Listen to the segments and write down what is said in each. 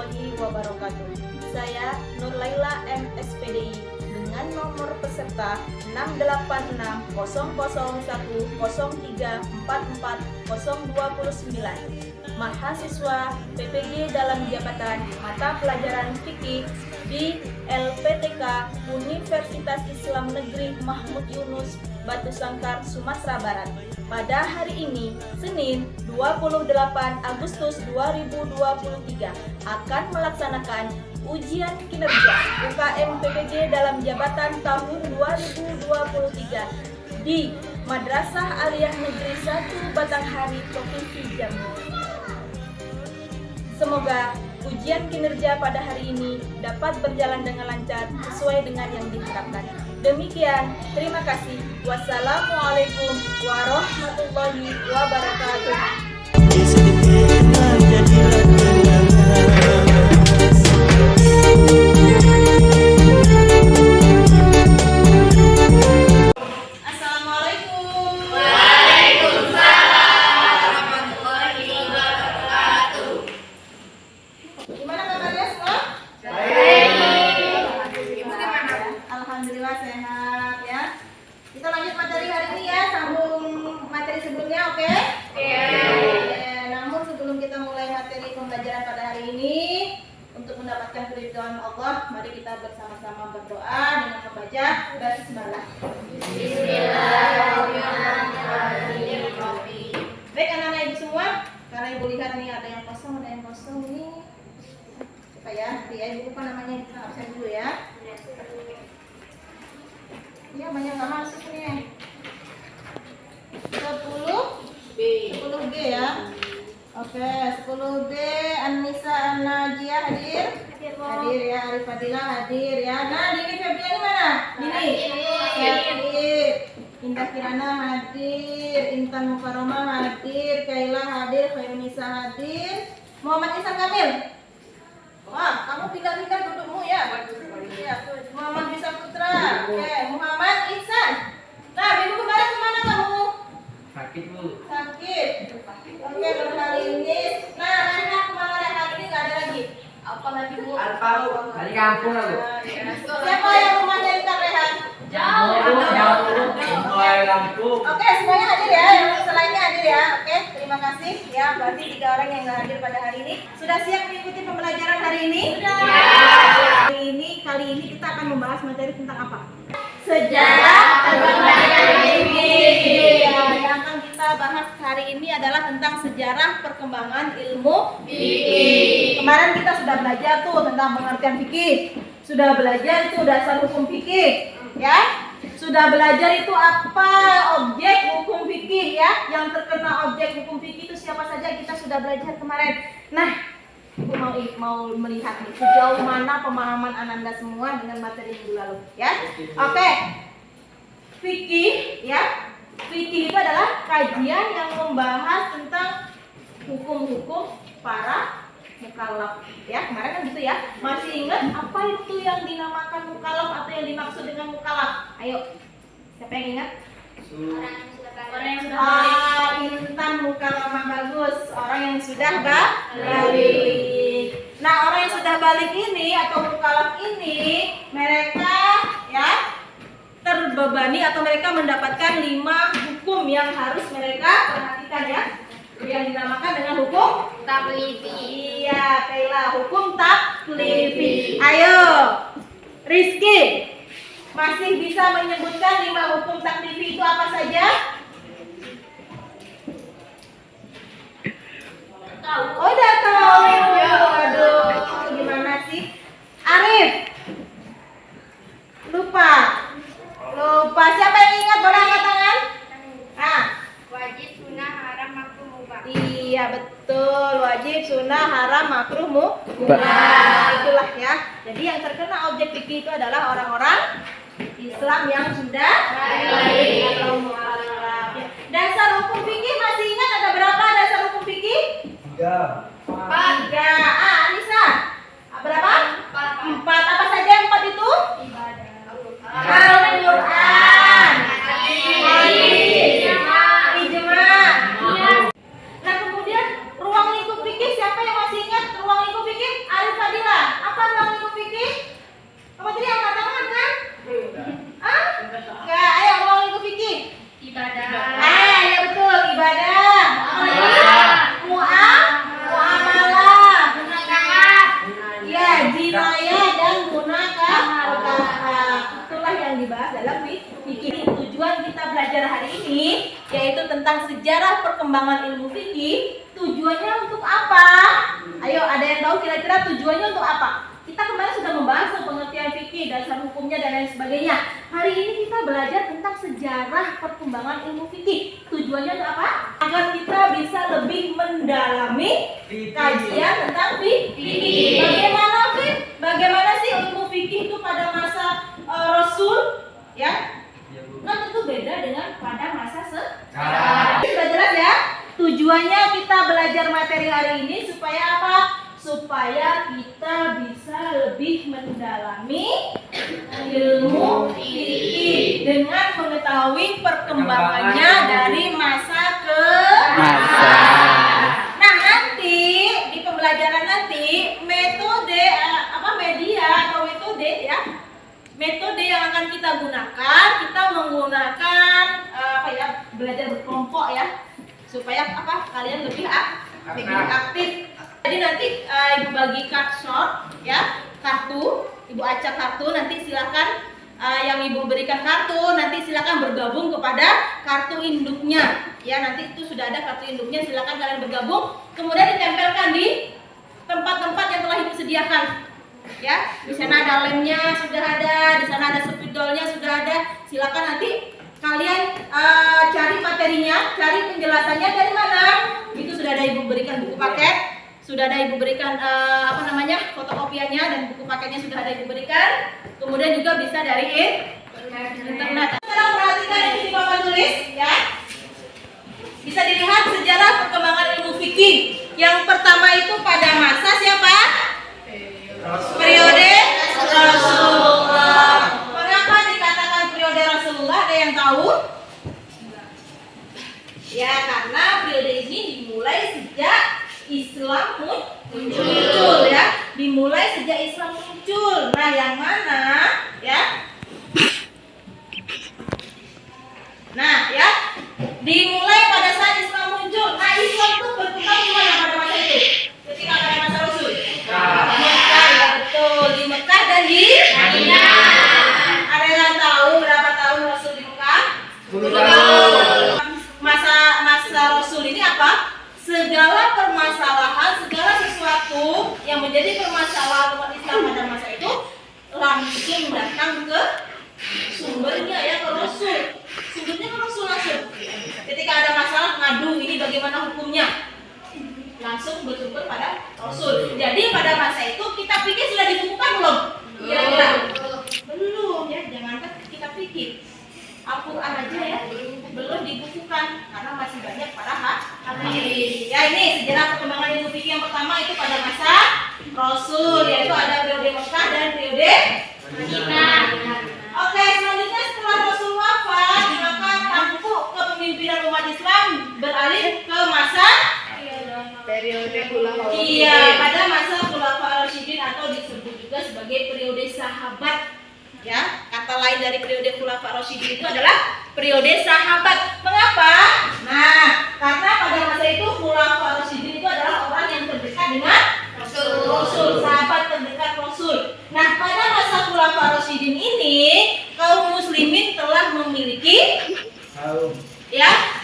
warahmatullahi wabarakatuh. Saya Nur Laila M. SPDI dengan nomor peserta 6860103440029. Mahasiswa PPG dalam jabatan mata pelajaran fikih di LPTK Universitas Islam Negeri Mahmud Yunus, Batu Sangkar, Sumatera Barat. Pada hari ini, Senin 28 Agustus 2023, akan melaksanakan ujian kinerja UKM PPG dalam jabatan tahun 2023 di Madrasah Aliyah Negeri 1 Batanghari, Provinsi Jambi. Semoga ujian kinerja pada hari ini dapat berjalan dengan lancar sesuai dengan yang diharapkan. Demikian, terima kasih. Wassalamualaikum warahmatullahi wabarakatuh. Alhamdulillah sehat ya. Kita lanjut materi hari ini ya, sambung materi sebelumnya, oke? Namun sebelum kita mulai materi pembelajaran pada hari ini, untuk mendapatkan keridhaan Allah, mari kita bersama-sama berdoa dengan membaca basmalah. Bismillahirrahmanirrahim. Baik anak-anak ibu semua, karena ibu lihat nih ada yang kosong ini. Apa ya? Ibu lupa namanya, kita absen dulu ya. Ya, banyak nggak masuk nih. 10B ya. Oke, 10B Anissa An-Najiyah hadir? Hadir ya. Arif Fadilah hadir ya. Nah, Dini Febriani mana? Dini? Hadir. Indah Kirana hadir. Intan Mukarramah hadir. Kaila hadir. Khairunisa hadir. Muhammad Ihsan Kamil? Wah, kamu pindah-pindah dudukmu ya. Muhammad Bisa Putra. Oke, Muhammad Ihsan. Nah, minggu kemarin kemana kamu? Sakit, Bu. Sakit. Oke, baru hari ini. Nah, Rehan kemana Rehan? Ini nggak ada lagi. Apa lagi, Bu? Alfa, Bu. Dari kampung lah, Bu. Siapa yang rumahnya di Kak Rehan? Jauh. Mulai Lampung. Oke, semuanya hadir ya. Yang selainnya hadir ya. Oke, terima kasih. Ya, berarti 3 orang yang nggak hadir pada hari ini. Sudah siap mengikuti pembelajaran hari ini? Sudah. Kali ini kita akan membahas materi tentang apa? Sejarah perkembangan fikih. Yang akan kita bahas hari ini adalah tentang sejarah perkembangan ilmu fikih. Kemarin kita sudah belajar tuh tentang pengertian fikih. Sudah belajar itu dasar hukum fikih, ya. Sudah belajar itu apa objek hukum fikih ya. Yang terkena objek hukum fikih itu siapa saja, kita sudah belajar kemarin. Nah, Ibu mau melihat nih sejauh mana pemahaman Ananda semua dengan materi minggu lalu, ya. Oke. Fikih, ya. Fikih itu adalah kajian yang membahas tentang hukum-hukum para mukallaf, ya. Kemarin kan gitu ya. Masih ingat apa itu yang dinamakan mukallaf atau yang dimaksud dengan mukallaf? Ayo. Siapa yang ingat? Orang yang sudah balik. Intan Mukarramah, bagus. Orang yang sudah balik. Nah, orang yang sudah balik ini atau mukallaf ini, mereka ya terbebani atau mereka mendapatkan 5 hukum yang harus mereka perhatikan ya. Yang dinamakan dengan hukum taklifi. Iya, Kaila, hukum taklifi. Ayo, Rizky, masih bisa menyebutkan 5 hukum taklifi itu apa saja? Oh, udah tahu. Aduh, gimana sih? Arif, lupa. Siapa yang ingat? Boleh angkat tangan? Ah, Wajib, sunnah, haram, makruh, mubah. iya betul, wajib, sunnah, haram, makruh, mubah. Itulah ya. Jadi yang terkena objek fikih itu adalah orang-orang Islam yang sudah baik atau mualaf. Dasar hukum fikih masih ingat ada berapa dasar hukum fikih? 3. 3. Anissa, berapa? 4. Apa saja 4 itu? Al-Quran, hadis, ijma. Nah, kemudian ruang lingkup fikih, siapa yang masih ingat ruang lingkup fikih? Arif perkembangan ilmu fikih tujuannya untuk apa? Ayo, ada yang tahu kira-kira tujuannya untuk apa? Kita kemarin sudah membahas tentang pengertian fikih, dasar hukumnya dan lain sebagainya. Hari ini kita belajar tentang sejarah perkembangan ilmu fikih. Tujuannya untuk apa? Agar kita bisa lebih mendalami kajian tentang fikih. Bagaimana Bagaimana sih ilmu fikih itu pada masa Rasul? Ya, kan tentu beda dengan pada masa sekarang. Sudah jelas ya? Tujuannya kita belajar materi hari ini supaya apa? Supaya kita bisa lebih mendalami ilmu fikih dengan mengetahui perkembangannya dari masa ke masa. Nah, nanti di pembelajaran nanti metode media atau metode yang akan kita gunakan, kita menggunakan belajar berkelompok ya, supaya kalian lebih aktif. Jadi nanti ibu bagi short ya, kartu, ibu acak kartu, nanti silakan yang ibu berikan kartu, nanti silakan bergabung kepada kartu induknya ya, nanti itu sudah ada kartu induknya, silakan kalian bergabung, kemudian ditempelkan di tempat-tempat yang telah ibu sediakan. Ya, di sana ada lemnya sudah ada, di sana ada spidolnya sudah ada. Silakan nanti kalian cari materinya, cari penjelasannya dari mana. Itu sudah ada ibu berikan buku paket, sudah ada ibu berikan fotokopiannya dan buku paketnya sudah ada ibu berikan. Kemudian juga bisa dari internet. Sekarang perhatikan ini papan tulis ya. Bisa dilihat sejarah perkembangan ilmu fikih. Yang pertama itu pada masa siapa? Periode Rasulullah. Mengapa dikatakan periode Rasulullah? Ada yang tahu? Ya, karena periode ini dimulai sejak Islam muncul ya. Dimulai sejak Islam muncul. Nah, yang mana ya? Nah, ya. Dimulai pada saat Islam muncul. Nah, Islam itu berkembang di mana pada masa itu? Ketika pada masa Rasul. Di Mekah dan di Madinah. Ada yang tahu berapa tahun Rasul di Mekah? 10 tahun. Masa Rasul ini apa? Segala permasalahan, segala sesuatu yang menjadi permasalahan umat Islam pada masa itu langsung datang ke sumbernya ya, ke Rasul. Sumbernya ke Rasul langsung. Ketika ada masalah ngadu, ini bagaimana hukumnya? Langsung bersumber pada Rasul. Jadi pada masa itu kita pikir sudah dibukukan belum? Kira-kira? Belum ya, jangankan kita pikir. Al-Quran aja ya, belum dibukukan karena masih banyak para hadis. Ya, ini sejarah perkembangan ilmu fikih yang pertama itu pada masa Rasul, yaitu ada periode Mekah dan periode Madinah. Oke, selanjutnya setelah Rasul wafat, maka tampuk kepemimpinan umat Islam beralih ke masa periode Khulafaur Rasyidin. Iya, pada masa Khulafaur Rasyidin atau disebut juga sebagai periode sahabat. Ya, kata lain dari periode Khulafaur Rasyidin itu adalah periode sahabat. Mengapa? Nah, karena pada masa itu Khulafaur Rasyidin itu adalah orang yang terdekat dengan Rasul, sahabat terdekat Rasul. Nah, pada masa Khulafaur Rasyidin ini kaum muslimin telah memiliki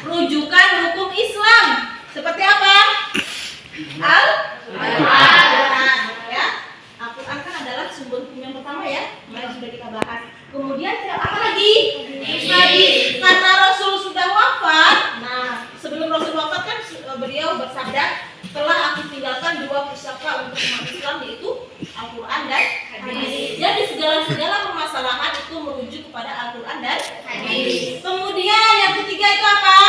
rujukan hukum Islam. Seperti apa? Al-Quran ya. Al-Quran kan adalah sumber hukum yang pertama ya. Kemarin sudah kita bahas. Kemudian apa lagi? Hadis. Karena Rasul sudah wafat. Nah, sebelum Rasul wafat kan beliau bersabda, telah aku tinggalkan 2 pusaka untuk umat Islam, yaitu Al-Quran dan hadis. Jadi segala permasalahan itu merujuk kepada Al-Quran dan hadis. Kemudian yang ketiga itu apa?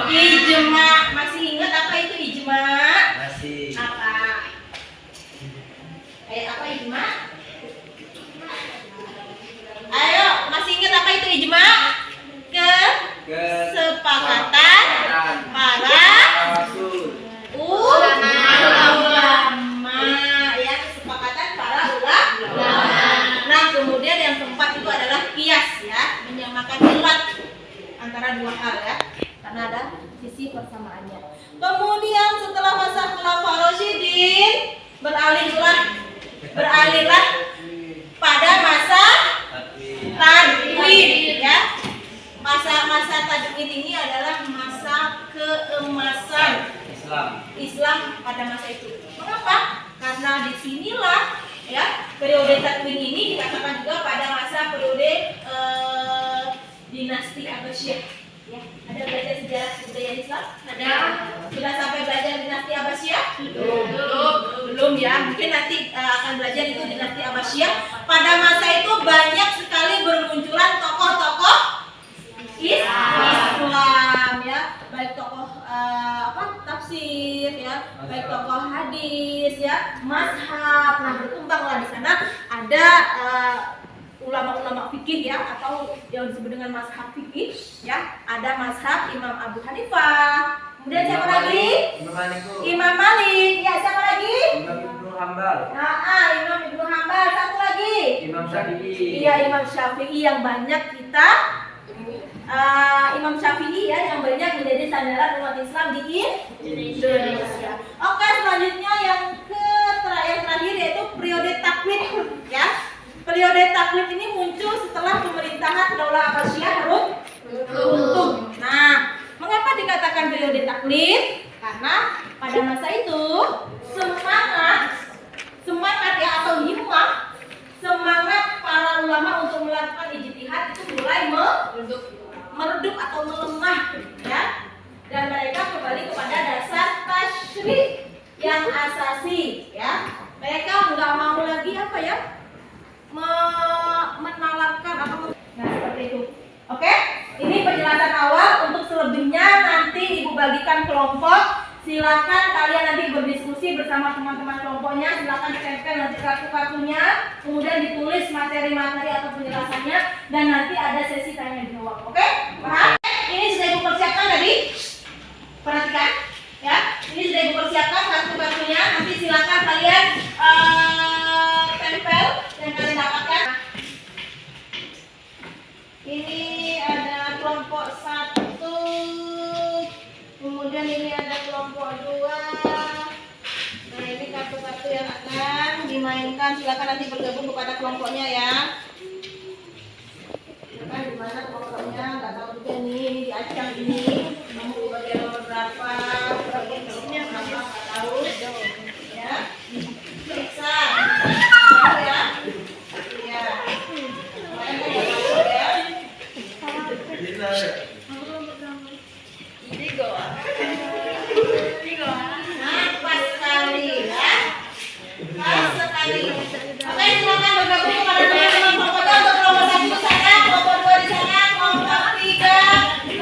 Ijma. Masih ingat apa itu ijma? Masih. Apa? Kayak apa ijma? Ayo, masih ingat apa itu ijma? Kesepakatan para ulama ya, kesepakatan para ulama. Nah, kemudian yang keempat itu adalah qiyas ya, menyamakan ilat antara dua hal ya, karena ada sisi persamaannya. Kemudian setelah masa Khulafaur Rasyidin beralihlah pada masa tadwin ya. Masa tadwin ini adalah masa keemasan Islam pada masa itu. Mengapa? Karena disinilah ya periode takwin ini dikatakan juga pada masa periode dinasti Abbasiyah. Ya, ada belajar sejarah budaya Islam? Ada. Sudah sampai belajar dinasti Abbasiyah? Belum ya. Mungkin nanti akan belajar itu dinasti Abbasiyah. Pada masa itu banyak sekali bermunculan tokoh-tokoh Islam ya, baik tokoh tafsir ya, baik tokoh hadis ya, mazhab. Nah, berkembanglah di sana ada ulama-ulama fikih ya, atau yang disebut dengan mazhab fikih ya. Ada mazhab Imam Abu Hanifah. Kemudian siapa lagi? Imam Malik. Ya, siapa lagi? Imam Ibnu Hambal. Imam Ibnu Hambal. Satu lagi? Imam Syafi'i. Iya, Imam Syafi'i yang banyak kita Imam Syafi'i ya, yang banyak menjadi sandaran umat Islam di Indonesia. Oke, selanjutnya yang terakhir yaitu periode taklid ya. Periode taklid ini muncul setelah pemerintahan Daulah Abbasiyah runtuh. Nah, mengapa dikatakan periode taklid? Karena pada masa itu semangat ya, atau himmah, semangat para ulama untuk melakukan ijtihad itu mulai meredup atau melemah ya, dan mereka kembali kepada dasar tasyri' yang asasi ya. Mereka nggak mau lagi menalarkan nah seperti itu. Oke, ini penjelasan awal. Untuk selebihnya nanti ibu bagikan kelompok. Silakan kalian nanti berdiskusi bersama teman-teman kelompoknya. Silakan ditempel nanti kartu-kartunya, kemudian ditulis materi-materi atau penjelasannya, dan nanti ada sesi tanya jawab. Oke? Paham? Ini sudah ibu persiapkan tadi. Perhatikan, ya. Ini sudah ibu persiapkan kartu-kartunya. Nanti silakan kalian tempel dan kalian dapatkan. Ini ada kelompok 1. Kemudian ini ada kelompok 2. Nah, ini kartu-kartu yang akan dimainkan. Silakan nanti bergabung kepada kelompoknya ya. Silakan di mana kelompoknya? Nggak tahu juga nih, ini diacak ini. Kamu di bagian nomor berapa? Bagian ini yang berapa? Nggak tahu. Ya. Periksa. Tahu ya? Iya. Kemarin kan nggak tahu ya. Nah, pas sekali ya. Pas sekali. Oke, silakan bergabung kepada teman-teman kelompoknya untuk kelompok 1 di sana, kelompok 2 di sana, kelompok 3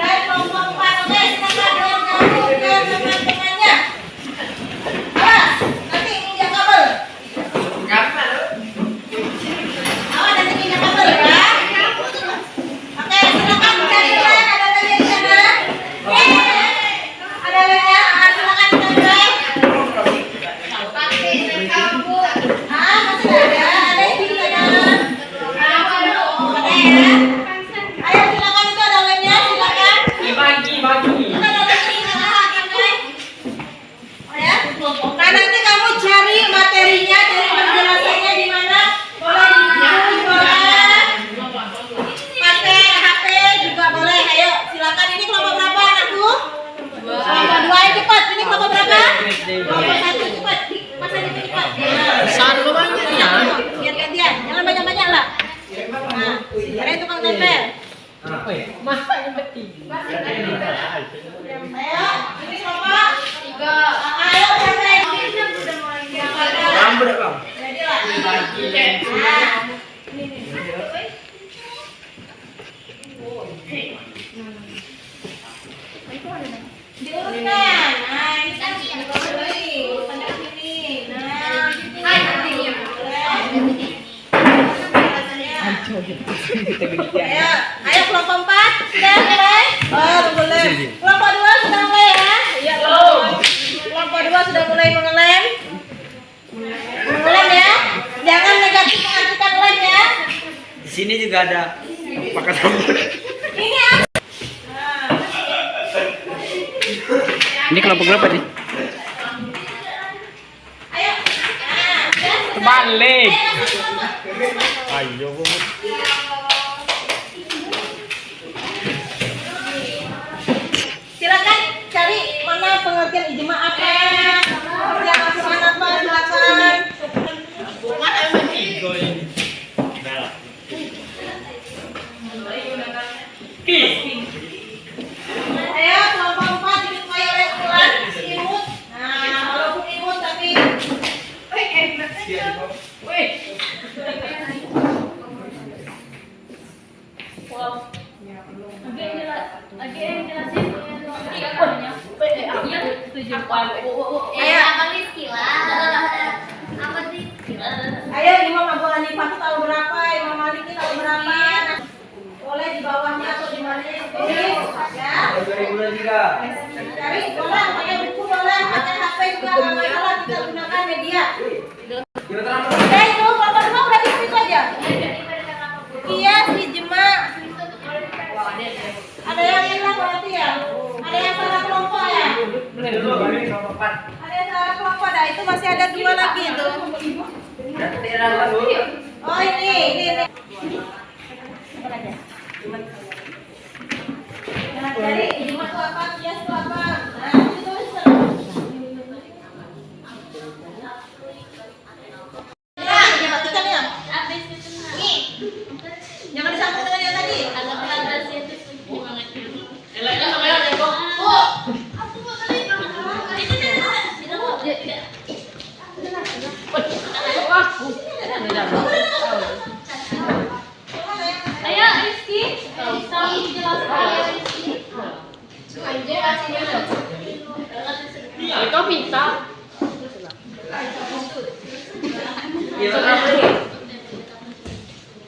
dan kelompok 4. Oke, silakan bergabung ke teman-temannya. Awas, nanti injak kabel. Awas nanti injak kabel ya. Oke, silakan mencari line. Ada lagi di sana. Ada lagi ya. Silakan ditempel. Masih ada. Ada di sana. Ada ya. Ayo silakan, itu ada line-nya. Silakan. Bagi. Kita ada line-nya. Oh ya. Nah, nanti kamu cari materinya, cari penjelasannya di mana. Boleh di buku, boleh pakai HP juga boleh. Ayo silakan. Ini kelompok berapa anakku? Kelompok 2. Ayo cepat. Ini kelompok berapa? Kelompok 1. Cepat. Pasang itu cepat. Satu banyak ya. Biar gantian. Jangan banyak-banyak lah. Nah, ada tukang tempel. Masa yang penting. Ayo, ini kelompok 3. Ayo tempel. Rambut bang. Jadilah. Diurutkan. Nah, ini kan diurutkan lagi. Urutan dari sini. Nah, ayo kelompok 4 sudah mulai? Oh, boleh. Kelompok 2 sudah mulai ya? Iya, kelompok 2 sudah mulai mengelem. Mengelem ya. Jangan negatif mengajukan lem ya. Di sini juga ada pakai rambut. Ini apa? Ini kelompok berapa nih? Ayo. Terbalik. Ayo. Ayo. Silakan cari mana pengertian ijma apa Ayo. Abang Rizky lah. Apa sih? Ayo Imam Abu Hanifah itu tahun berapa? Imam Malik itu tahun berapa? Boleh di bawahnya atau di mana? Ya. 2023. Cari boleh, pakai buku boleh, pakai HP juga nggak masalah, kita gunakan media. Oke, itu kelompok dua berarti itu aja. Iya, si Jema. Ada yang hilang berarti ya? Ada yang salah kelompok ya? Ada yang salah kelompok, nah itu masih ada dua lagi itu. Oh ini. Coba aja. Nah, jadi Jema itu apa? Kias itu apa? Nah, itu tulis. Ya, dimatikan ya. Nih. Jangan disambung dengan yang tadi. Ayo Rizky, tolong dijelaskan. Kau minta.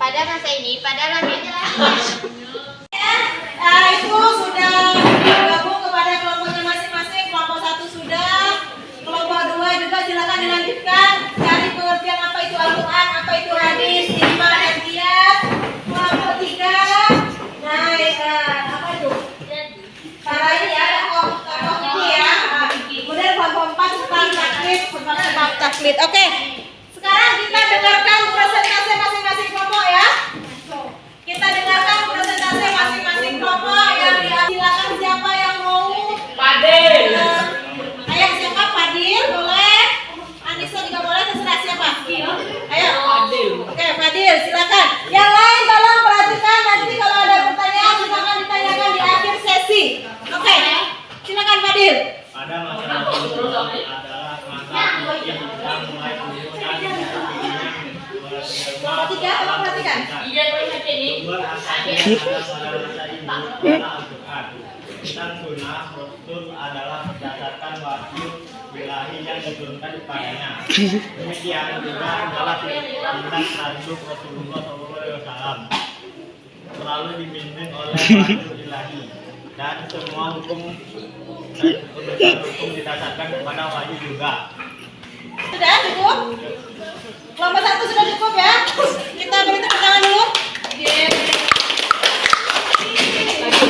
Pada masa ini, pada lahirnya Nah, itu sudah bergabung kepada kelompoknya masing-masing. Kelompok 1 sudah, kelompok 2 juga silakan dilanjutkan. Cari pengertian apa itu Al-Quran, apa itu hadis, ijma dan qiyas. Kelompok 3, nah apa itu? Cara ini ya, tokoh ini ya. Nah, kemudian kelompok 4 tentang taklid, sebab taklid. Oke, sekarang kita dengarkan presentasi masing-masing kelompok ya. Kita dengarkan presentasi masing-masing kelompok yang silakan siapa yang mau. Fadil. Ayo siapa? Fadil boleh. Anissa juga boleh, terserah siapa. Ayo. Oke, Fadil silakan. Yang lain tolong perhatikan, nanti kalau ada pertanyaan silakan ditanyakan di akhir sesi. Oke. Silakan Fadil. Pada masalah dulu adalah masalah yang mulai Kelompok 3 tolong perhatikan. dan sunnah Rasul adalah berdasarkan wahyu ilahi yang diturunkan kepadanya. Demikian juga adalah tindak tanduk Rasulullah SAW selalu dibimbing oleh wahyu ilahi dan semua hukum didasarkan kepada wahyu juga. Sudah cukup? Kelompok 1 sudah cukup ya? Kita beri tepuk tangan dulu.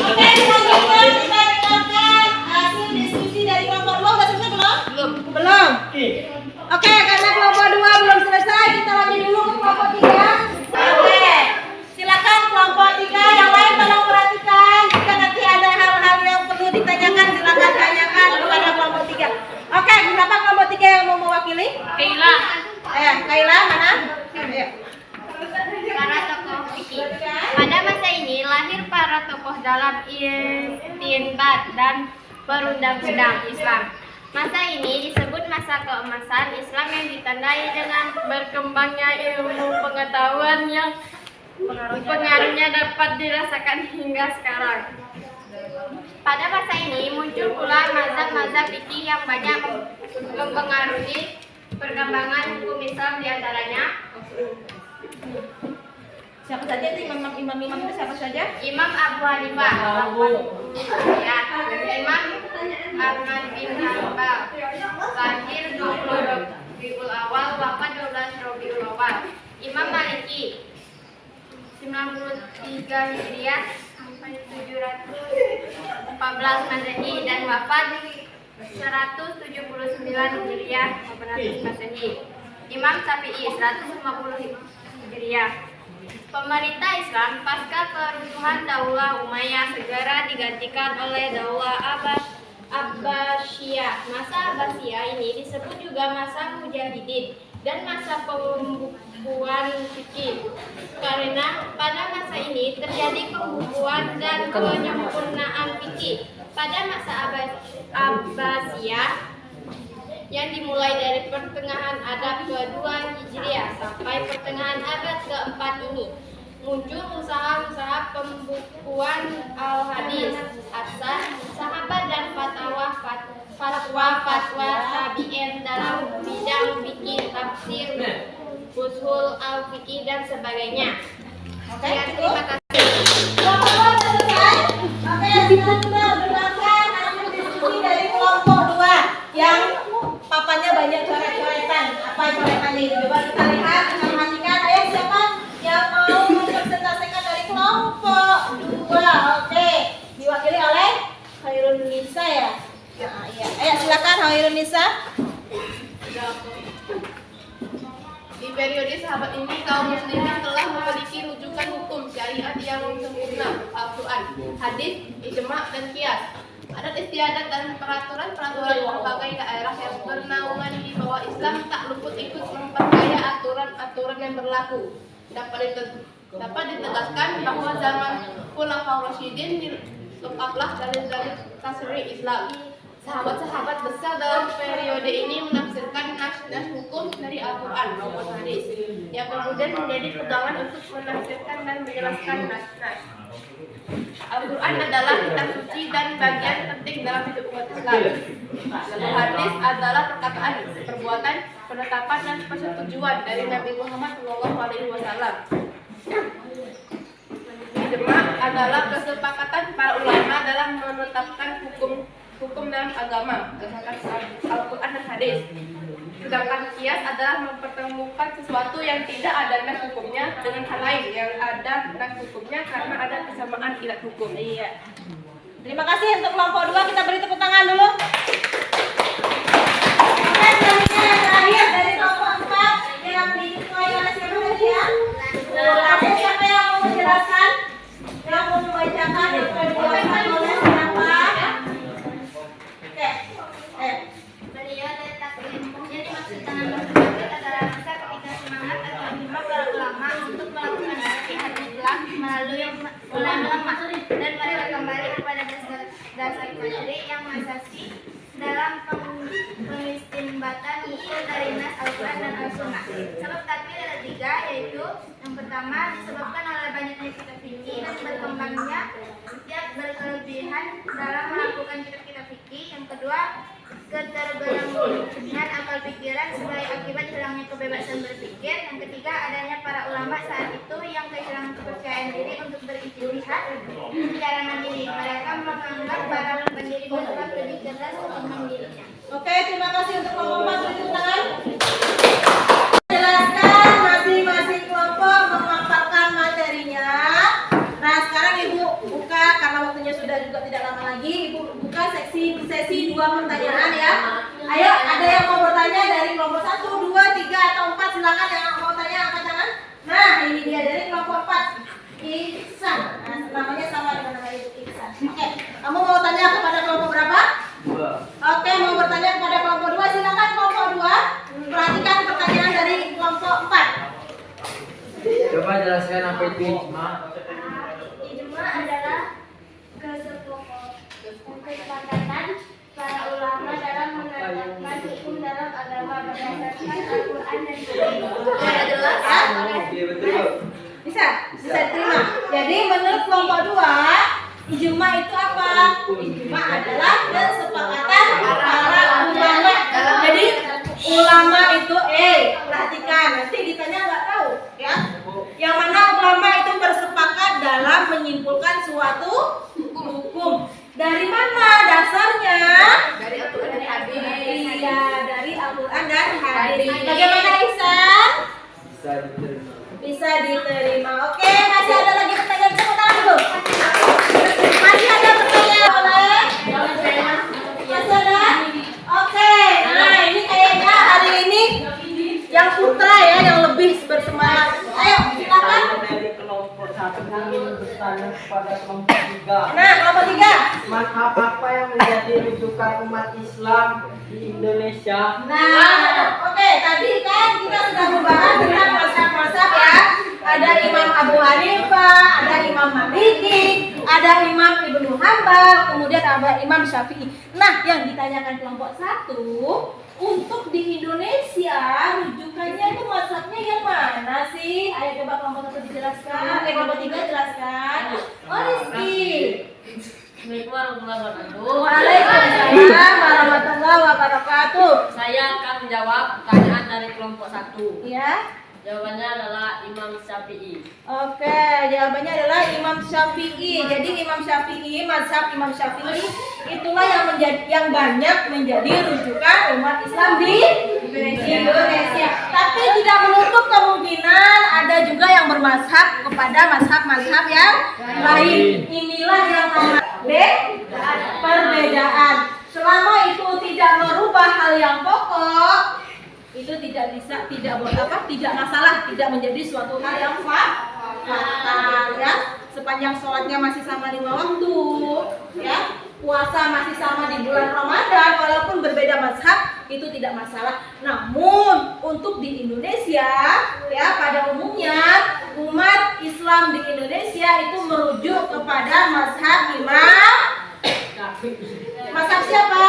Oke, selanjutnya kita dengarkan hasil diskusi dari kelompok 2. Sudah selesai belum? Belum. Oke, karena kelompok 2 belum selesai, kita lanjut dulu ke kelompok 3. Oke, silakan kelompok 3 yang lain tolong perhatikan. Jika nanti ada hal-hal yang perlu ditanyakan, silakan tanyakan kepada kelompok 3. Oke, berapa kelompok 3 yang mau mewakili? Kaila. Kaila mana? Ayo. Para tokoh fikih. Pada masa ini lahir para tokoh dalam istinbat dan perundang-undang Islam. Masa ini disebut masa keemasan Islam yang ditandai dengan berkembangnya ilmu pengetahuan yang pengaruhnya dapat dirasakan hingga sekarang. Pada masa ini muncul pula mazhab-mazhab fikih yang banyak mempengaruhi perkembangan hukum Islam, diantaranya Siapa saja itu imam itu siapa saja? Imam Abu Hanifah, ya, Imam Ahmad bin Hanbal, lahir 20 Rabiul Awal, wafat 12 Rabiul Awal. Imam Maliki 93 Hijriah sampai 714 Masehi dan wafat 179 Hijriah 800 Masehi. Imam Syafi'i 150 Hijriah. Pemerintah Islam pasca keruntuhan Daulah Umayyah segera digantikan oleh Daulah Abbasiyah. Masa Abbasiyah ini disebut juga masa Mujahidin dan masa pembukuan fikih. Karena pada masa ini terjadi pembukuan dan penyempurnaan fikih. Pada masa Abbasiyah yang dimulai dari pertengahan abad ke-2 Hijriah sampai pertengahan abad ke-4 ini, muncul usaha-usaha pembukuan al-hadis, asar, sahabat dan fatwa fatwa tabi'in dalam bidang fikih, tafsir, usul al-fikih dan sebagainya. Oke, Ya, cukup. terima kasih. Kelompok 2 sudah selesai. Oke, sekarang kita berlakukan hasil diskusi dari kelompok 2 yang papannya banyak coret-coretan. Apa coretannya itu? Coba kita lihat, kita perhatikan. Ayo siapa yang mau mempresentasikan dari kelompok 2? Oke, diwakili oleh Khairun Nisa ya. Nah, iya. Ayo silakan Khairun Nisa. Di periode sahabat ini, kaum muslimin telah memiliki rujukan hukum syariat yang sempurna, Al-Quran, hadis, ijma, dan qiyas. Adat istiadat dan peraturan-peraturan berbagai daerah yang bernaungan di bawah Islam tak luput ikut memperkaya aturan-aturan yang berlaku. Dapat ditegaskan bahwa zaman Khulafaur Rasyidin dilengkaplah dalil-dalil tasri' Islam. Sahabat-sahabat besar dalam periode ini menafsirkan nas-nas hukum dari Al-Quran maupun hadis, yang kemudian menjadi pegangan untuk menafsirkan dan menjelaskan nas-nas. Al-Quran adalah kitab suci dan bagian penting dalam hidup umat Islam. Hadis adalah perkataan, perbuatan, penetapan dan persetujuan dari Nabi Muhammad SAW. Ijma adalah kesepakatan para ulama dalam menetapkan hukum dalam agama berdasarkan Al-Quran dan hadis. Sedangkan qiyas adalah mempertemukan sesuatu yang tidak ada nas hukumnya dengan hal lain yang ada nas hukumnya karena ada kesamaan ilat hukum. Iya. Terima kasih untuk kelompok 2, kita beri tepuk tangan dulu. Oke, selanjutnya yang terakhir dari kelompok 4 yang diketuai oleh siapa tadi ya? Ada siapa yang mau menjelaskan? Yang mau membacakan yang dibacakan oleh siapa? Oke. Beliau dari taklim. Jadi maksud tangan tersebut adalah masa ketika semangat atau himmah para ulama untuk melakukan latihan Islam melalui ulama dan mereka kembali kepada dasar materi yang asasi dalam pengistinbatan hukum dari nas Al-Quran dan Al-Sunnah. Sebab taklim ada 3, yaitu yang pertama disebabkan oleh banyaknya kitab fikih dan berkembangnya setiap berkelebihan dalam melakukan kitab-kitab fikih. Yang kedua, keterbelahan akal pikiran sebagai akibat hilangnya kebebasan berpikir. Yang ketiga, adanya para ulama saat itu yang kehilangan kepercayaan diri untuk berijtihad secara mandiri. Mereka menganggap para pendiri mazhab lebih cerdas untuk mandirinya. Oke, terima kasih untuk kelompok 4, beri tepuk tangan. Jelaskan masing-masing kelompok memaparkan materinya. Nah, sekarang Ibu buka karena waktunya sudah juga tidak lama lagi. Ibu buka sesi 2 pertanyaan ya. Ayo, ada yang mau bertanya dari kelompok 1, 2, 3 atau 4? Silakan yang mau tanya angkat tangan. Nah, ini dia dari kelompok 4. Iksan. Nah, namanya sama dengan nama Ibu, Iksan. Oke, kamu mau tanya kepada kelompok berapa? 2. Oke, mau bertanya kepada kelompok 2, silakan kelompok 2. Perhatikan pertanyaan dari kelompok 4. Coba jelaskan apa itu ijma. Ijma adalah kesepakatan para ulama dalam menetapkan hukum dalam agama berdasarkan Al-Quran dan Hadis. Sudah jelas? Iya betul. Bisa diterima. Jadi menurut kelompok 2, ijma itu apa? Ijma adalah kesepakatan para ulama. Jadi ulama itu perhatikan, nanti ditanya nggak tahu ya. Yang mana ulama itu bersepakat dalam menyimpulkan suatu hukum. Dari mana dasarnya? Dari Al-Quran dan hadis. Iya, dari Al-Quran dan hadis. Bagaimana Ihsan? Bisa diterima. Oke, masih ada lagi pertanyaan, tepuk tangan dulu. Masih ada pertanyaan boleh? Masih ada? Oke. Nah, ini kayaknya hari ini yang putra ya, yang lebih bersemangat. Ayo, silakan. Dari kelompok 1 ingin bertanya kepada kelompok 3. Nah, kelompok 3. Mazhab apa yang menjadi rujukan umat Islam di Indonesia? Nah, oke, tadi kan kita sudah membahas tentang mazhab-mazhab ya. Ada Imam Abu Hanifah, ada Imam Maliki, ada Imam Ibnu Hanbal, kemudian ada Imam Syafi'i. Nah, yang ditanyakan kelompok 1, untuk di Indonesia rujukannya itu mazhabnya yang mana sih? Ayo coba kelompok 1 dijelaskan. Kelompok 3 jelaskan. Oh, Rizky. Waalaikumsalam warahmatullahi wabarakatuh. Saya akan menjawab pertanyaan dari kelompok 1. Ya. Jawabannya adalah Imam Syafi'i. Oke, jawabannya adalah Imam Syafi'i. Jadi Imam Syafi'i, mazhab Imam Syafi'i itulah yang banyak menjadi rujukan umat Islam di Indonesia. Tapi tidak menutup kemungkinan ada juga yang bermazhab kepada mazhab-mazhab yang lain. Inilah yang namanya perbedaan. Selama itu tidak merubah hal yang pokok, itu tidak masalah, tidak menjadi suatu hal yang fatal ya. Sepanjang sholatnya masih sama 5 waktu, ya, puasa masih sama di bulan Ramadan, walaupun berbeda mazhab, itu tidak masalah. Namun untuk di Indonesia, ya, pada umumnya umat Islam di Indonesia itu merujuk kepada mazhab mazhab siapa?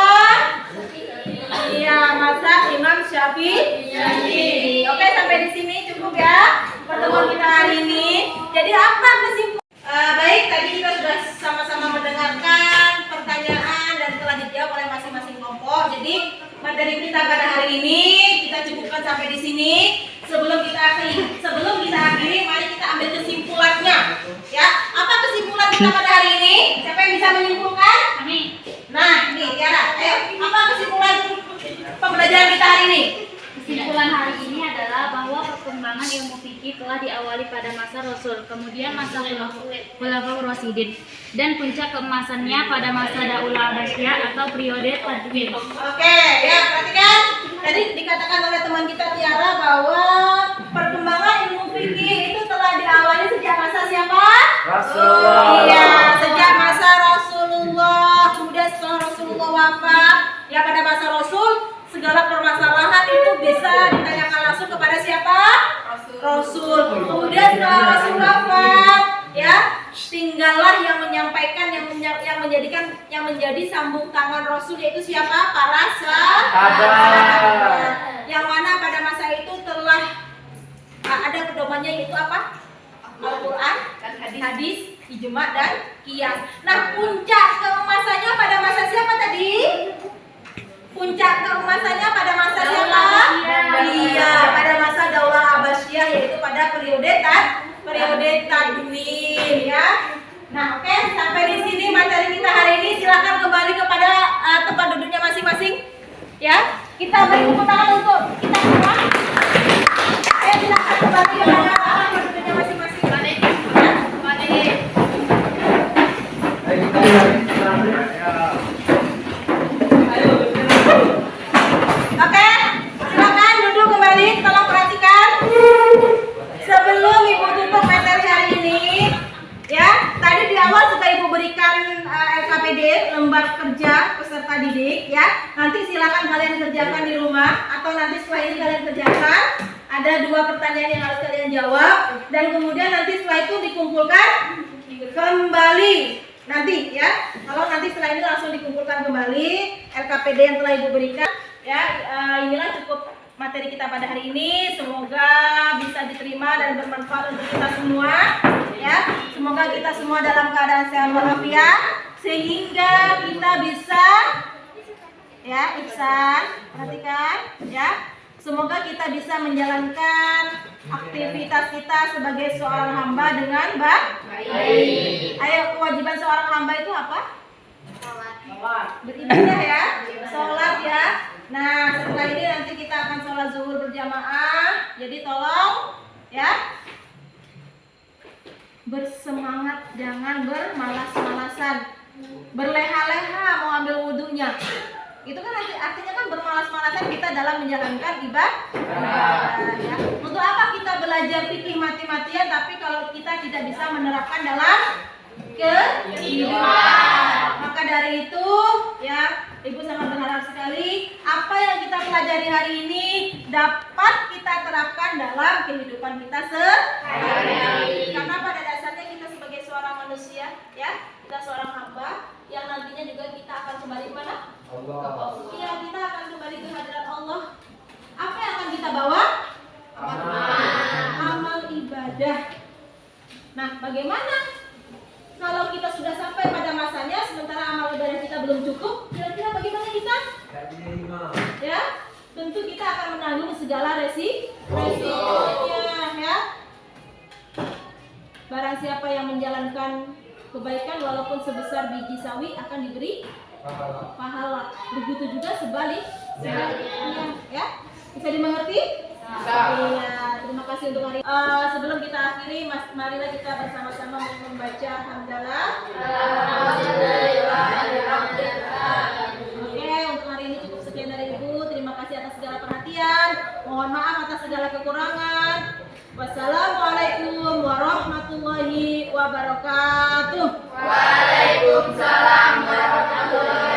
Iya, mazhab Imam Syafi'i. Oke, sampai di sini cukup ya pertemuan kita hari ini. Jadi apa kesimpulan? Baik, tadi kita sudah sama-sama mendengarkan pertanyaan dan telah dijawab oleh masing-masing kelompok. Jadi materi kita pada hari ini kita cukupkan sampai di sini. Sebelum kita akhiri, mari kita ambil kesimpulannya. Ya, apa kesimpulan kita pada hari ini? Siapa yang bisa menyimpulkan? Nah, nih Tiara, ayo, apa kesimpulan pembelajaran kita hari ini? Kesimpulan hari ini adalah bahwa perkembangan ilmu fikih telah diawali pada masa Rasul, kemudian masa Khulafaur Rasyidin, dan puncak keemasannya pada masa Daulah Abbasiyah atau periode Tadwin. Oke, ya, perhatikan. Tadi dikatakan oleh teman kita Tiara bahwa perkembangan ilmu fikih itu telah diawali sejak masa siapa? Rasulullah. Iya, sejak masa Rasulullah. Kemudian setelah Rasulullah wafat, ya pada masa Rasul segala permasalahan itu bisa ditanyakan langsung kepada siapa? Rasul. Kemudian setelah Rasul wafat, ya, tinggallah yang menyampaikan, yang menjadi sambung tangan Rasul, yaitu siapa? Para sahabat. Yang mana pada masa itu telah ada pedomannya, yaitu apa? Al-Quran, hadis, ijma dan qiyas. Nah, puncak keemasannya pada masa siapa tadi? Puncak keemasannya pada masa siapa? Iya, pada masa Daulah Abbasiyah, yaitu pada periode Tadwin, ya. Nah, oke, sampai di sini materi kita hari ini. Silakan kembali kepada tempat duduknya masing-masing. Ya, kita beri tepuk tangan untuk kita semua. Ayo silakan kembali kepada tempat duduknya masing-masing. Oke, silakan duduk kembali. Tolong perhatikan. Sebelum Ibu tutup materi hari ini, ya, tadi di awal sudah Ibu berikan LKPD, lembar kerja peserta didik, ya. Nanti silakan kalian kerjakan di rumah atau nanti setelah ini kalian kerjakan. Ada 2 pertanyaan yang harus kalian jawab, dan kemudian nanti setelah itu dikumpulkan kembali. Nanti, ya, kalau nanti setelah ini langsung dikumpulkan kembali LKPD yang telah Ibu berikan. Ya, inilah cukup materi kita pada hari ini. Semoga bisa diterima dan bermanfaat untuk kita semua. Ya, semoga kita semua dalam keadaan sehat walafiat sehingga kita bisa, ya, Iksan, perhatikan, ya. Semoga kita bisa menjalankan aktivitas kita sebagai seorang hamba dengan baik. Ayo, kewajiban seorang hamba itu apa? Beribadah, ya, sholat, ya. Nah, setelah ini nanti kita akan sholat zuhur berjamaah. Jadi tolong, ya, bersemangat, jangan bermalas-malasan, berleha-leha mau ambil wudhunya. Itu kan artinya kan bermalas-malasan kita dalam menjalankan ibadah. Ya. Untuk apa kita belajar fikih mati-matian tapi kalau kita tidak bisa menerapkan dalam kehidupan? Maka dari itu, ya, Ibu sangat berharap sekali apa yang kita pelajari hari ini dapat kita terapkan dalam kehidupan kita sehari-hari. Karena pada dasarnya kita sebagai seorang manusia, ya, kita seorang hamba yang nantinya juga kita akan kembali ke mana? Iya, kita akan kembali ke hadirat Allah. Apa yang akan kita bawa? Amal ibadah. Nah, bagaimana kalau kita sudah sampai pada masanya sementara amal ibadah kita belum cukup? Kira-kira bagaimana kita? ya tentu kita akan menanggung segala resikonya ya. Barang siapa yang menjalankan kebaikan walaupun sebesar biji sawi akan diberi pahala. Begitu juga sebaliknya ya. Bisa dimengerti? Iya, terima kasih untuk hari. Sebelum kita akhiri, marilah kita bersama-sama membaca hamdalah. Oke, untuk hari ini cukup sekian dari Ibu. Terima kasih atas segala perhatian. Mohon maaf atas segala kekurangan. Wassalamualaikum warahmatullahi wabarakatuh. Waalaikumsalam warahmatullahi